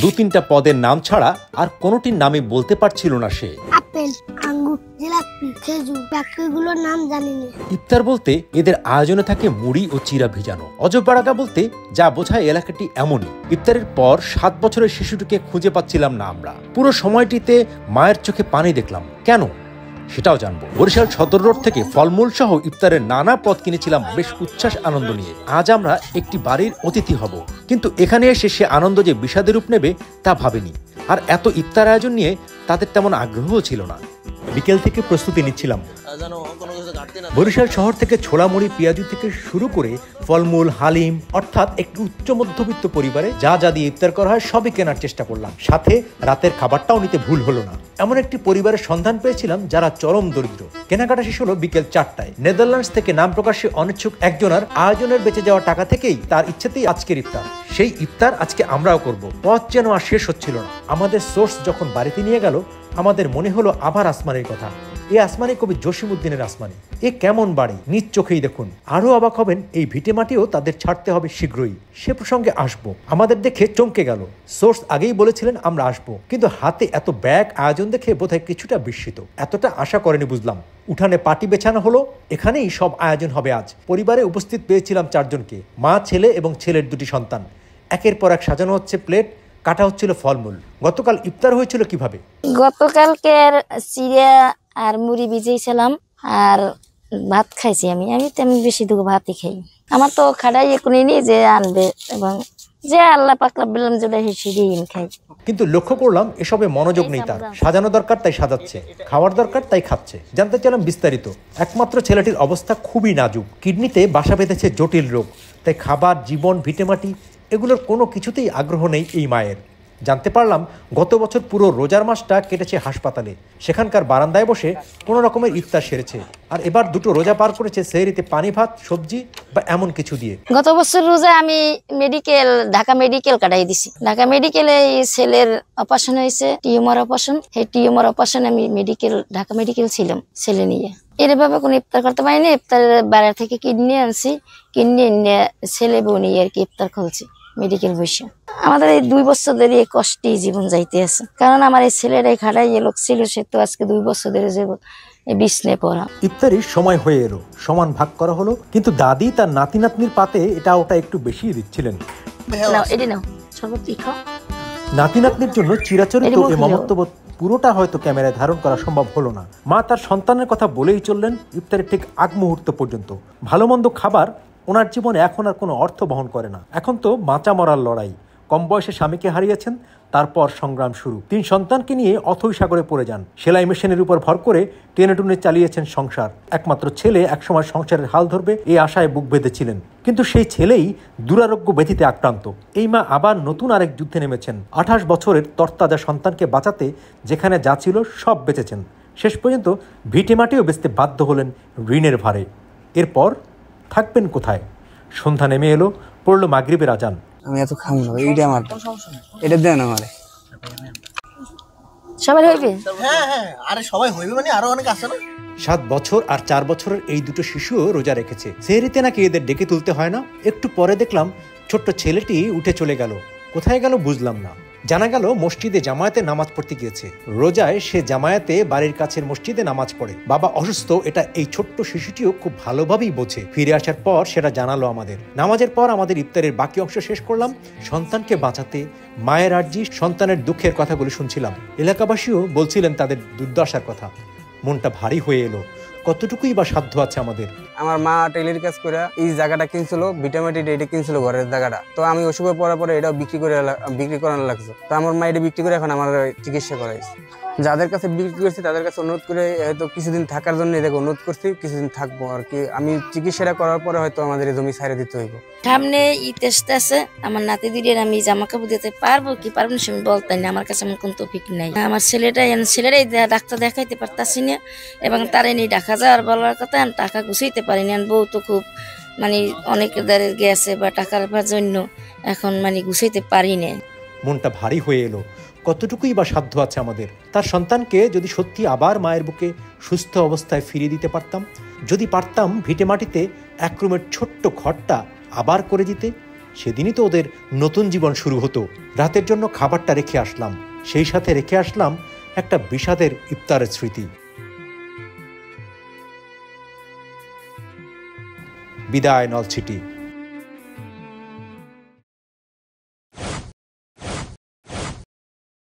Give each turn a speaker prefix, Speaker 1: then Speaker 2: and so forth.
Speaker 1: 2-3টা পদের নাম ছাড়া আর কোনোটির নামই বলতে পারছিল না সে।
Speaker 2: আপেল, আঙ্গুর, জিলাপি, খেজুর, বাকিগুলোর নাম জানি না।
Speaker 1: ইফতার বলতে এদের আয়োজনে থাকে মুড়ি ও চিরা ভিজানো। অজব বারাকা বলতে যা বোঝায় এলাকাটি এমনই। ইফতারের পর 7 বছরের শিশুটিকে খুঁজে পাচ্ছিলাম না আমরা। পুরো সময়টিতে মায়ের চোখে পানি দেখলাম। কেন সেটাও জানবো। বরিশাল সদর রোড থেকে ফলমূল সহ ইফতারের নানা পদ কিনেছিলাম বেশ উচ্ছ্বাস আনন্দ নিয়ে। আজ আমরা একটি বাড়ির অতিথি হব, কিন্তু এখানে এসে সে আনন্দ যে বিষাদের রূপ নেবে তা ভাবেনি। আর এত ইফতার আয়োজন নিয়ে তাদের তেমন আগ্রহও ছিল না। বিকেল থেকে প্রস্তুতি নিচ্ছিলাম। বরিশাল শহর থেকে ছোলা মুড়ি পেঁয়াজু থেকে শুরু করে ফলমূল, হালিম, অর্থাৎ একটি উচ্চ মধ্যবিত্ত পরিবারে যা যা দিয়ে ইফতার করা হয় সবই কেনার চেষ্টা করলাম। সাথে রাতের খাবারটাও নিতে ভুল হলো না। এমন একটি পরিবারের সন্ধান পেয়েছিলাম যারা চরম দরিদ্র। কেনাকাটা শেষ হলো বিকেল 4টায়। নেদারল্যান্ডস থেকে নাম প্রকাশে অনিচ্ছুক একজনের আয়োজনের বেঁচে যাওয়া টাকা থেকেই তার ইচ্ছেতেই আজকের ইফতার। সেই ইফতার আজকে আমরাও করব। পথ যেন আর শেষ হচ্ছিল না। আমাদের সোর্স যখন বাড়িতে নিয়ে গেল, আমাদের মনে হলো আবার আসমানের কথা। এই আসমানি কবি জসিমউদ্দিনের আসমানি। এ কেমন বাড়ি, নিজ চোখেই দেখুন। আরো অবাক হবেন, এই ভিটে মাটিও তাদের ছাড়তে হবে শীঘ্রই। সে প্রসঙ্গে আসবো। আমাদের দেখে চমকে গেল। সোর্স আগেই বলেছিলেন আমরা আসবো, কিন্তু হাতে এত ব্যাগ আয়োজন দেখে বোধহয় কিছুটা বিস্মিত। এতটা আশা করেনি বুঝলাম। উঠানে পাটি বেছানো হলো। এখানেই সব আয়োজন হবে আজ। পরিবারে উপস্থিত পেয়েছিলাম 4 জনকে, মা, ছেলে এবং ছেলের 2টি সন্তান। একের পর এক সাজানো হচ্ছে প্লেট, কাটা হচ্ছিল ফলমূল। গতকাল ইফতার হয়েছিল কিভাবে?
Speaker 3: গতকালকের চিড়া আর মুড়ি ভিজেছিলাম আর ভাত খাইছি। আমি তেমন বেশি দুটো ভাতই খাই। আমার তো খাড়াই এখনই নি যে আনবে এবং যে আল্লাহ পাক রাব্বুল আলামিন যেটা সেটাই খাই।
Speaker 1: কিন্তু লক্ষ্য করলাম এসবে মনোযোগ নেই তার। সাজানো দরকার তাই সাজাচ্ছে, খাওয়ার দরকার তাই খাচ্ছে। জানতে চাইলাম বিস্তারিত। একমাত্র ছেলেটির অবস্থা খুবই নাজুক। কিডনিতে বাসা বেঁধেছে জটিল রোগ। তাই খাবার, জীবন, ভিটেমাটি এগুলোর কোনো কিছুতেই আগ্রহ নেই এই মায়ের। জানতে পারলাম গত বছর পুরো রোজার মাসটা কেটেছে হাসপাতালে। সেখানকার বারান্দায় বসে কোনো রকমের ইফতার সেরেছে। আর এবার 2টো রোজা পার করেছে সেহরিতে পানি ভাত, সবজি বা এমন কিছু দিয়ে।
Speaker 3: গত বছর রোজা আমি ঢাকা মেডিকেল কাটাই দিছি। ঢাকা মেডিকেলে ছেলের অপারেশন হয়েছে, টিউমার অপারেশন। সেই টিউমার অপারেশন আমি ঢাকা মেডিকেল ছিলাম ছেলে নিয়ে। এরভাবে কোনো ইফতার করতে পারিনি। ইফতারের বাইরে থেকে কিডনি আনছি, কিডনি এনে ছেলে বউ নিয়ে আর কি ইফতার খুলছি মেডিকেল বসে। আমাদের এই 2 বছর ধরে এই কষ্টেই জীবন যাইতে আছে। কারণ আমার এই ছেলেটাই খাড়াই লোক ছিল, সে তো আজকে 2 বছর ধরে জীবন বিছনে পড়া।
Speaker 1: ইফতারির সময় হয়ে এলো, সমান ভাগ করা হলো। কিন্তু দাদি তার নাতি নাতনির পাতে এটা ওটা একটু বেশি দিচ্ছিলেন। নাতি নাতনির জন্য চিরাচরিত এই মমত্ববোধ পুরোটা হয়তো ক্যামেরায় ধারণ করা সম্ভব হলো না। মা তার সন্তানের কথা বলেই চললেন ইফতারের ঠিক আগ মুহূর্ত পর্যন্ত। ভালো মন্দ খাবার ওনার জীবনে এখন আর কোনো অর্থ বহন করে না। এখন তো বাঁচা মরার লড়াই। কম বয়সে স্বামীকে হারিয়েছেন, তারপর সংগ্রাম শুরু। 3 সন্তানকে নিয়ে অথৈ সাগরে পড়ে যান। সেলাই মেশিনের উপর ভর করে টেনে টুনে চালিয়েছেন সংসার। একমাত্র ছেলে একসময় সংসারের হাল ধরবে এই আশায় বুক বেঁধেছিলেন, কিন্তু সেই ছেলেই দুরারোগ্য ব্যাধিতে আক্রান্ত। এই মা আবার নতুন আরেক যুদ্ধে নেমেছেন। 28 বছরের তরতাজা সন্তানকে বাঁচাতে যেখানে যা ছিল সব বেঁচেছেন। শেষ পর্যন্ত ভিটে মাটিও বেচতে বাধ্য হলেন ঋণের ভারে। এরপর থাকবেন কোথায়? সন্ধ্যা নেমে এলো, পড়লো মাগরিবের আজান।
Speaker 4: আমি এত খাবো না, এইটা আমার, এটা দেন আমারে।
Speaker 3: সবাই হইবে?
Speaker 5: হ্যাঁ, আরে সবাই হইবে মানে আরো অনেক আছে না।
Speaker 1: 7 বছর আর 4 বছরের এই 2টো শিশুও রোজা রেখেছে। সেহরিতে নাকি এদের ডেকে তুলতে হয় না। একটু পরে দেখলাম ছোট্ট ছেলেটি উঠে চলে গেল। কোথায় গেল বুঝলাম না। জানা গেল মসজিদে জামায়াতে নামাজ পড়তে গিয়েছে। রোজায় সে জামায়াতে বাড়ির কাছের মসজিদে নামাজ পড়ে। বাবা অসুস্থ, এটা এই ছোট্ট শিশুটিও খুব ভালোভাবেই বোঝে। ফিরে আসার পর সেটা জানালো আমাদের। নামাজের পর আমাদের ইফতারের বাকি অংশ শেষ করলাম। সন্তানকে বাঁচাতে মায়ের আর্জি, সন্তানের দুঃখের কথাগুলো শুনছিলাম। এলাকাবাসীও বলছিলেন তাদের দুর্দশার কথা। মনটা ভারী হয়ে এলো। কতটুকুই বা সাধ্য আছে আমাদের।
Speaker 4: আমার মা টেলির কাজ করে এই জায়গাটা কিনছিল, ভিটামিটি এটা কিনছিল ঘরের জায়গাটা। তো আমি অসুখে পড়ার পরে এটা বিক্রি করানো লাগছে। তো আমার মা এটা বিক্রি করে এখন আমার চিকিৎসা করাইছে। যাদের কাছে বিক্রি করছি তাদের কাছে অনুরোধ করে হয়তো কিছুদিন থাকার জন্য এটাকে অনুরোধ করছি, কিছুদিন থাকবো আর কি। আমি চিকিৎসাটা করার পরে হয়তো আমাদের জমি ছাড়ে দিতে হইব।
Speaker 3: সামনে ঈদ আসতেছে, আমার নাতি দুইয়ের আমি জামা কাপড় দিতে পারবো কি পারবো না আমি বলতাম না। আমার কাছে আমার কোনো তৌফিক নাই। আমার ছেলেরাই ডাক্তার দেখাইতে পারতাছি না এবং তারাই নিয়ে দেখা যাওয়ার বলার কথা। আমি টাকা গুছাইতে পারিনি। বউ তো খুব মানে অনেক দ্বারে গেছে বা টাকার জন্য এখন মানে গুছাইতে পারি না।
Speaker 1: মনটা ভারী হয়ে এলো। কতটুকুই বা সাধ্য আছে আমাদের। তার সন্তানকে যদি সত্যি আবার মায়ের বুকে সুস্থ অবস্থায় ফিরিয়ে দিতে পারতাম, যদি পারতাম ভিটে মাটিতে 1 রুমের ছোট্ট ঘরটা আবার করে দিতে, সেদিনই তো ওদের নতুন জীবন শুরু হতো। রাতের জন্য খাবারটা রেখে আসলাম, সেই সাথে রেখে আসলাম একটা বিষাদের ইফতারের স্মৃতি। বিদায় নলছিটি।